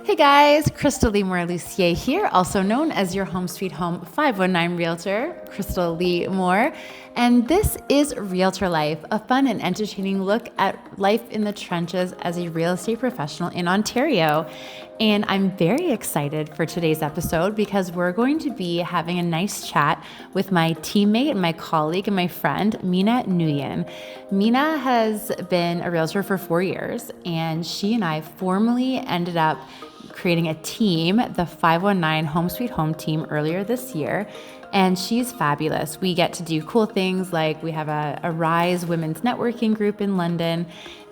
Hey guys, Krystal Lee Moore here, also known as your Home Sweet Home 519 Realtor, Krystal Lee Moore. And this is Realtor Life, a fun and entertaining look at life in the trenches as a real estate professional in Ontario. And I'm very excited for today's episode because we're going to be having a nice chat with my teammate and my colleague and my friend, Minna Nguyen. Minna has been a realtor for 4 years, and she and I formally ended up creating a team, the 519 Home Sweet Home team, earlier this year. And she's fabulous. We get to do cool things like we have a Rise women's networking group in London.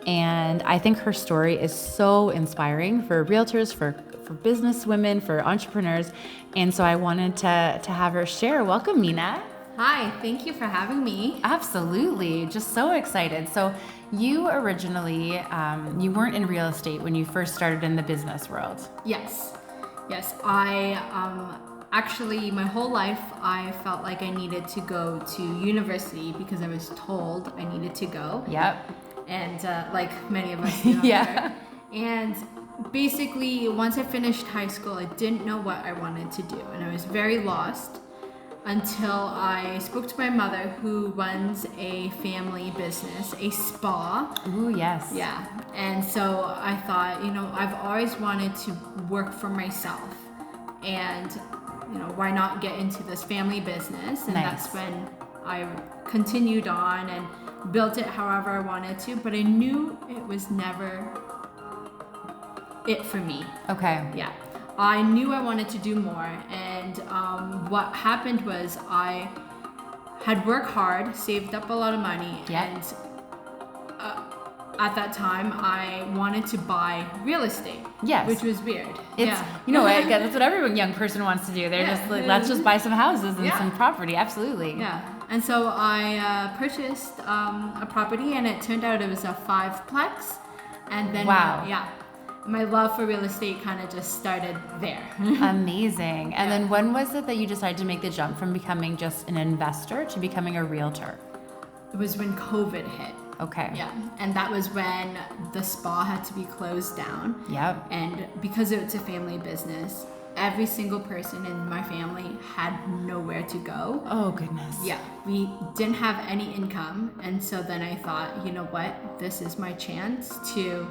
And I think her story is so inspiring for realtors, for business women, for entrepreneurs. And so I wanted to have her share. Welcome, Minna. Hi, thank you for having me. Absolutely. Just so excited. So you originally, you weren't in real estate when you first started in the business world. Yes. I actually, my whole life, I felt like I needed to go to university because I was told I needed to go. Yep. And like many of us do. Yeah. And basically, once I finished high school, I didn't know what I wanted to do. And I was very lost until I spoke to my mother, who runs a family business, a spa. Ooh, yes. Yeah. And so I thought, I've always wanted to work for myself. And, why not get into this family business? And Nice. That's when I continued on and built it however I wanted to. But I knew it was never it for me. Okay. Yeah. I knew I wanted to do more, and what happened was I had worked hard, saved up a lot of money, Yep. and at that time I wanted to buy real estate. Yes. Which was weird. It's, that's what every young person wants to do. They're just like, let's just buy some houses and some property. Absolutely. Yeah. And so I purchased a property, and it turned out it was a 5-plex. And then, Wow. My love for real estate kind of just started there. Amazing. And then when was it that you decided to make the jump from becoming just an investor to becoming a realtor? It was when COVID hit. Okay. Yeah, and that was when the spa had to be closed down. Yep. And because it's a family business, every single person in my family had nowhere to go. Oh, goodness. Yeah, we didn't have any income. And so then I thought, you know what? This is my chance to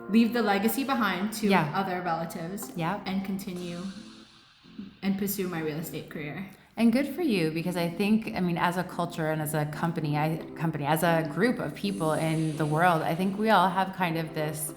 leave the legacy behind to other relatives and continue and pursue my real estate career. And good for you, because I think, as a culture and as a company, as a group of people in the world, I think we all have kind of this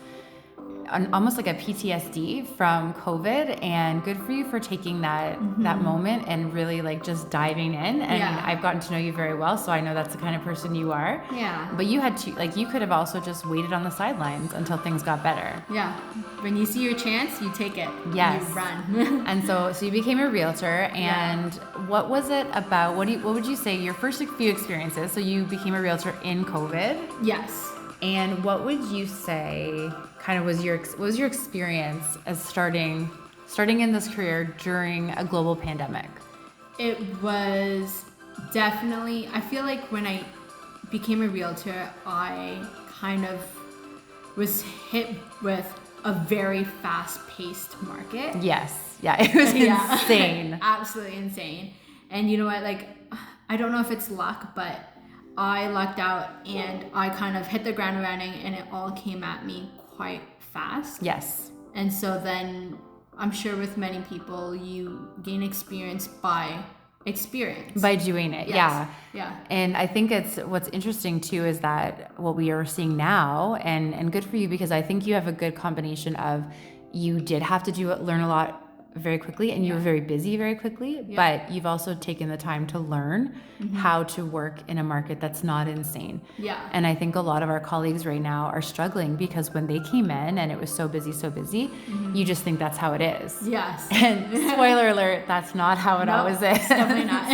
almost like a PTSD from COVID, and good for you for taking that moment and really like just diving in. And I've gotten to know you very well, so I know that's the kind of person you are. Yeah. But you had to, you could have also just waited on the sidelines until things got better. Yeah. When you see your chance, you take it. Yes. You run. And so you became a realtor, and what was it about? What would you say your first few experiences? So you became a realtor in COVID. Yes. And what would you say kind of was your experience as starting in this career during a global pandemic? It was definitely, I feel like when I became a realtor, I kind of was hit with a very fast-paced market. Yes. Yeah, it was insane. Absolutely insane. And you know what, I don't know if it's luck, but I lucked out and I kind of hit the ground running, and it all came at me quite fast. Yes. And so then I'm sure with many people, you gain experience by experience. By doing it, yes. Yeah. And I think what's interesting too is that what we are seeing now, and good for you, because I think you have a good combination of, you did have to learn a lot very quickly, and you were very busy very quickly, but you've also taken the time to learn how to work in a market that's not insane. Yeah. And I think a lot of our colleagues right now are struggling because when they came in and it was so busy, you just think that's how it is. Yes. And spoiler alert, that's not how it always is. Definitely not.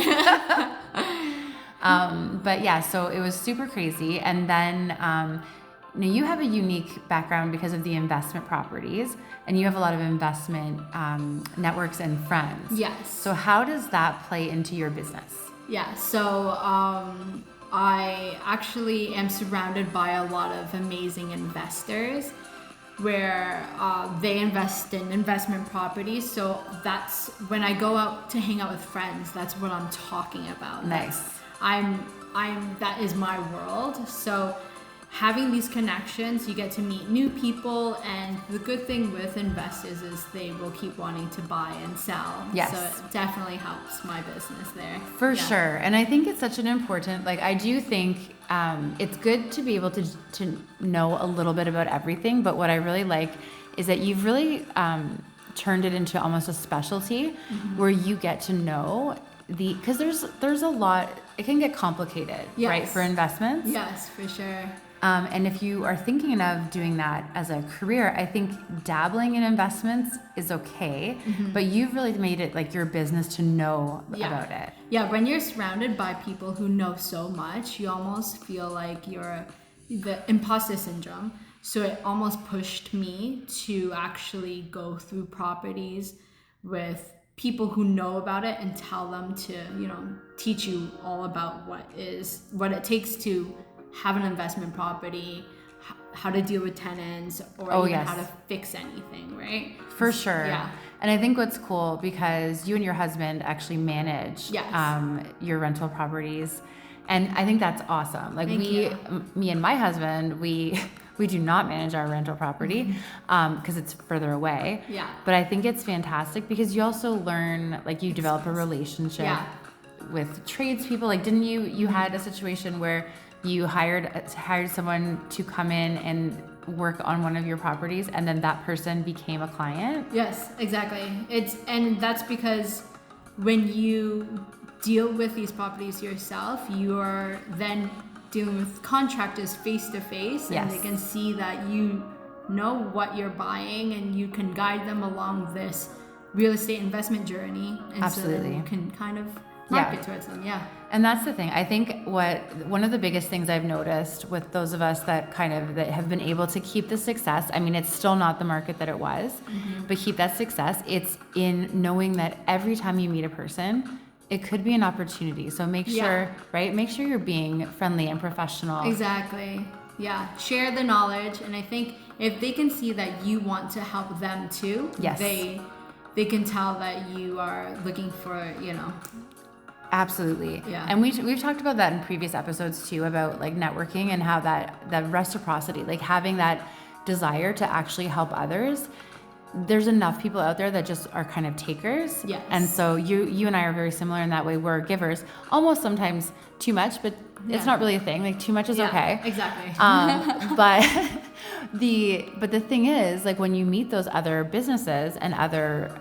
But yeah, so it was super crazy. And then now you have a unique background because of the investment properties, and you have a lot of investment networks and friends. Yes. So how does that play into your business? Yeah. So I actually am surrounded by a lot of amazing investors. where they invest in investment properties. So that's when I go out to hang out with friends, that's what I'm talking about. Nice. That is my world. So having these connections, you get to meet new people, and the good thing with investors is they will keep wanting to buy and sell. Yes. So it definitely helps my business there. For sure. And I think it's such an important, like, I do think it's good to be able to know a little bit about everything, but what I really like is that you've really turned it into almost a specialty where you get to know because there's a lot, it can get complicated, right, for investments. Yes, for sure. And if you are thinking of doing that as a career, I think dabbling in investments is okay, but you've really made it like your business to know about it. Yeah, when you're surrounded by people who know so much, you almost feel like the imposter syndrome. So it almost pushed me to actually go through properties with people who know about it and tell them to, teach you all about what it takes to have an investment property, how to deal with tenants, or how to fix anything, right? For sure. Yeah. And I think what's cool, because you and your husband actually manage your rental properties, and I think that's awesome. Like me and my husband, we do not manage our rental property because it's further away. Yeah. But I think it's fantastic because you also learn, like, you develop a relationship with tradespeople. Like, didn't you had a situation where you hired someone to come in and work on one of your properties, and then that person became a client? Yes, exactly. And that's because when you deal with these properties yourself, you're then dealing with contractors face to face, and they can see that you know what you're buying, and you can guide them along this real estate investment journey. And Absolutely. So then you can kind of market towards them. Yeah. And that's the thing. I think one of the biggest things I've noticed with those of us that have been able to keep the success, I mean, it's still not the market that it was, but keep that success, it's in knowing that every time you meet a person, it could be an opportunity. So make sure you're being friendly and professional. Exactly. Yeah. Share the knowledge. And I think if they can see that you want to help them too, they can tell that you are looking for, Absolutely. Yeah. And we've talked about that in previous episodes too, about like networking and how that reciprocity, like having that desire to actually help others. There's enough people out there that just are kind of takers. Yes. And so you and I are very similar in that way. We're givers, almost sometimes too much, but it's not really a thing. Like too much is okay. Exactly. But the thing is, like when you meet those other businesses and other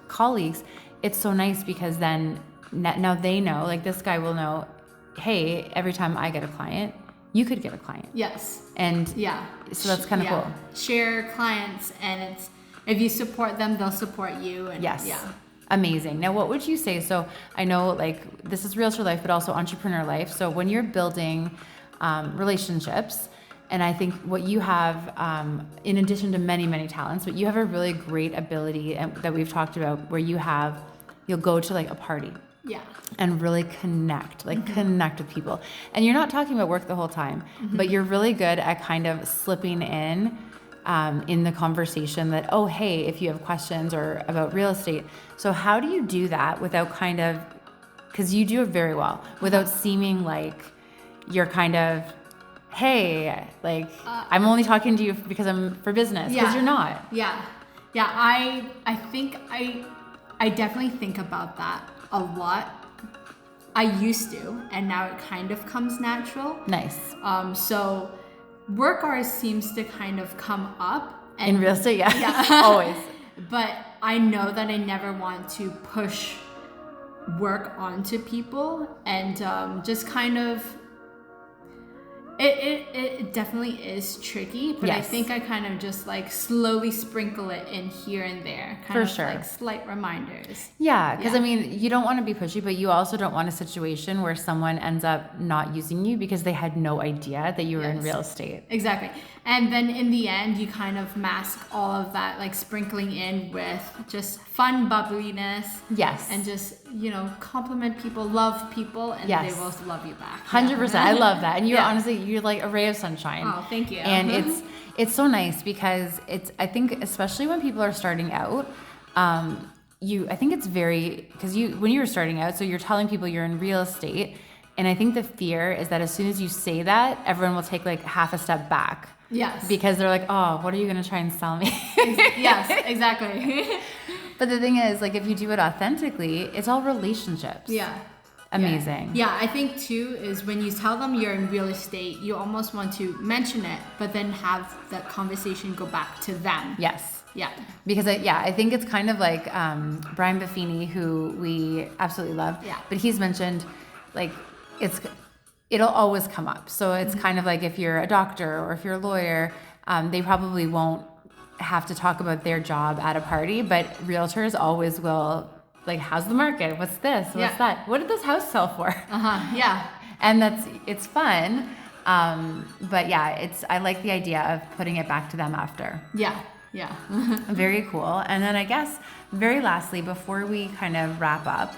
colleagues, it's so nice because then now they know, like this guy will know, hey, every time I get a client, you could get a client. Yes. And so that's kind of cool. Share clients, and if you support them, they'll support you. And Amazing. Now, what would you say? So I know like this is realtor life, but also entrepreneur life. So when you're building relationships, and I think what you have, in addition to many, many talents, but you have a really great ability that we've talked about where you'll go to like a party. Yeah. And really connect with people. And you're not talking about work the whole time, but you're really good at kind of slipping in the conversation that, oh, hey, if you have questions or about real estate. So how do you do that without kind of, because you do it very well, without seeming like you're kind of, hey, like I'm only talking to you because I'm for business, because you're not. Yeah. Yeah. I think I definitely think about that a lot. I used to, and now it kind of comes natural. Nice. So work hours seems to kind of come up. In real estate, yeah. Always. But I know that I never want to push work onto people, and just kind of, it definitely is tricky, but I think I kind of just like slowly sprinkle it in here and there, kind of like slight reminders. Yeah, because I mean, you don't want to be pushy, but you also don't want a situation where someone ends up not using you because they had no idea that you were in real estate. Exactly. And then in the end, you kind of mask all of that, like sprinkling in with just fun bubbliness. Yes. And just, compliment people, love people, and they will love you back. 100%. I love that. And you're honestly, you're like a ray of sunshine. Oh, thank you. And It's so nice because I think especially when people are starting out, I think it's very, because when you were starting out, so you're telling people you're in real estate, and I think the fear is that as soon as you say that, everyone will take like half a step back. Yes. Because they're like, oh, what are you going to try and sell me? Yes, exactly. But the thing is, like, if you do it authentically, it's all relationships. Yeah. Amazing. Yeah, I think too is when you tell them you're in real estate, you almost want to mention it, but then have that conversation go back to them. Yes. Yeah. Because I think it's kind of like Brian Buffini, who we absolutely love. Yeah. But he's mentioned, like, it'll always come up. So it's kind of like if you're a doctor or if you're a lawyer, they probably won't have to talk about their job at a party, but realtors always will, like, how's the market? What's this? What's that? What did this house sell for? Yeah. And it's fun. But yeah, I like the idea of putting it back to them after. Yeah. Yeah. Very cool. And then I guess very lastly, before we kind of wrap up,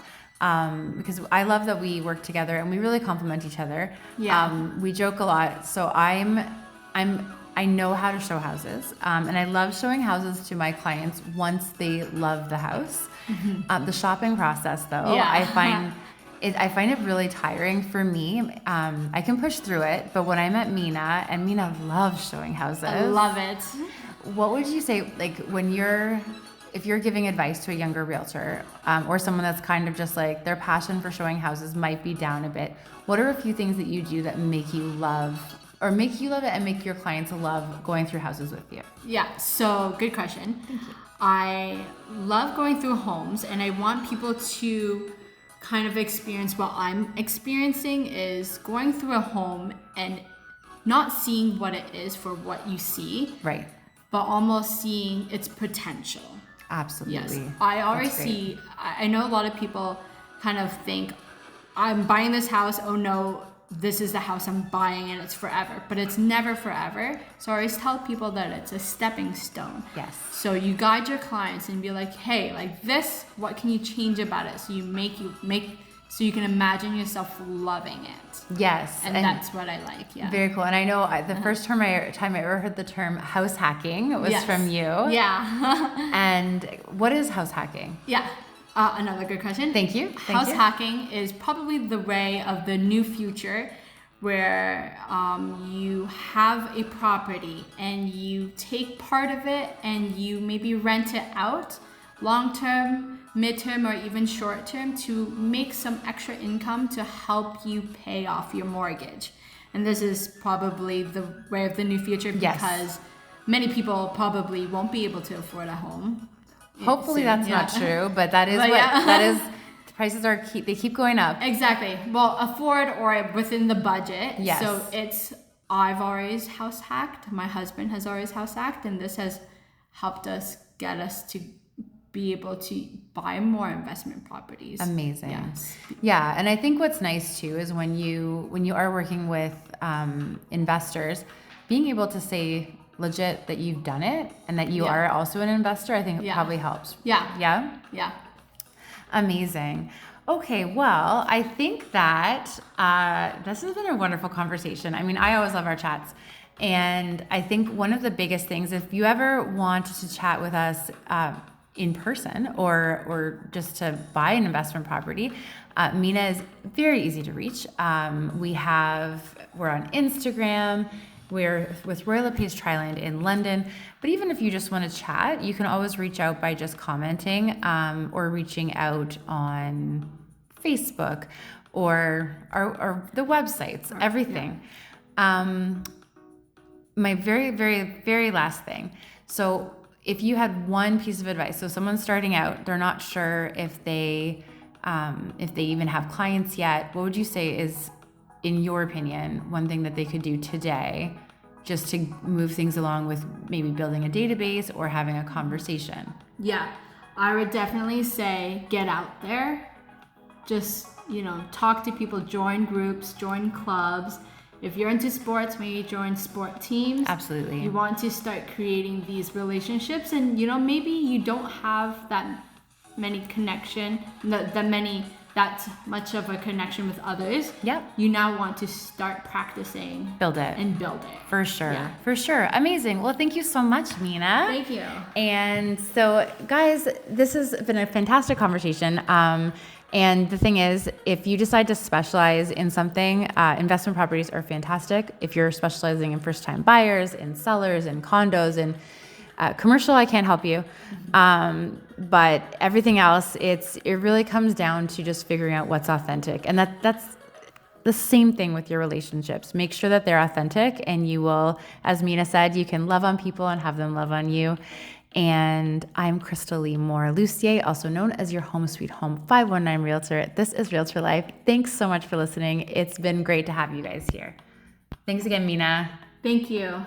because I love that we work together and we really complement each other. Yeah. We joke a lot. So I know how to show houses, and I love showing houses to my clients once they love the house. The shopping process, though, Yeah. I find it really tiring for me. I can push through it, but when I met Minna, and Minna loves showing houses. I love it. What would you say, like, if you're giving advice to a younger realtor, or someone that's kind of just like their passion for showing houses might be down a bit, what are a few things that you do that make you love it and make your clients love going through houses with you? Yeah, so good question. Thank you. I love going through homes, and I want people to kind of experience what I'm experiencing, is going through a home and not seeing what it is for what you see. Right. But almost seeing its potential. Absolutely. Yes. I already I know a lot of people kind of think, I'm buying this house, oh no, this is the house I'm buying and it's forever. But it's never forever. So I always tell people that it's a stepping stone. Yes. So you guide your clients and be like, hey, like this, what can you change about it? So so you can imagine yourself loving it. Yes. And that's what I like. Yeah. Very cool. And I know the first time I ever heard the term house hacking was from you. Yeah. And what is house hacking? Yeah. Another good question. Thank you. House hacking is probably the way of the new future, where you have a property and you take part of it and you maybe rent it out long-term, mid-term, or even short-term to make some extra income to help you pay off your mortgage. And this is probably the way of the new future, because many people probably won't be able to afford a home. Hopefully that's not true, but that is the prices they keep going up. Exactly. Well, afford or within the budget. Yes. So I've always house hacked. My husband has always house hacked, and this has helped us get us to be able to buy more investment properties. Amazing. Yes. Yeah, and I think what's nice too is when you are working with investors, being able to say legit that you've done it and that you are also an investor, I think it probably helps. Yeah. Yeah? Yeah. Amazing. Okay, well, I think that this has been a wonderful conversation. I mean, I always love our chats. And I think one of the biggest things, if you ever want to chat with us in person or just to buy an investment property, Minna is very easy to reach. We're on Instagram. We're with Royal LePage Triland in London. But even if you just want to chat, you can always reach out by just commenting or reaching out on Facebook or the websites, everything. Yeah. My very, very, very last thing. So if you had one piece of advice, so someone's starting out, they're not sure if they even have clients yet, what would you say is, in your opinion, one thing that they could do today just to move things along with maybe building a database or having a conversation? Yeah, I would definitely say get out there. Just, talk to people, join groups, join clubs. If you're into sports, maybe join sport teams. Absolutely. You want to start creating these relationships, and maybe you don't have that many that much of a connection with others, you now want to start practicing. Build it. For sure. Yeah. For sure. Amazing. Well, thank you so much, Minna. Thank you. And so, guys, this has been a fantastic conversation. And the thing is, if you decide to specialize in something, investment properties are fantastic. If you're specializing in first-time buyers, in sellers, in condos, in commercial, I can't help you. But everything else, it really comes down to just figuring out what's authentic. And that's the same thing with your relationships. Make sure that they're authentic, and you will, as Minna said, you can love on people and have them love on you. And I'm Krystal Lee Moore Lucier, also known as your Home Sweet Home 519 Realtor. This is Realtor Life. Thanks so much for listening. It's been great to have you guys here. Thanks again, Minna. Thank you.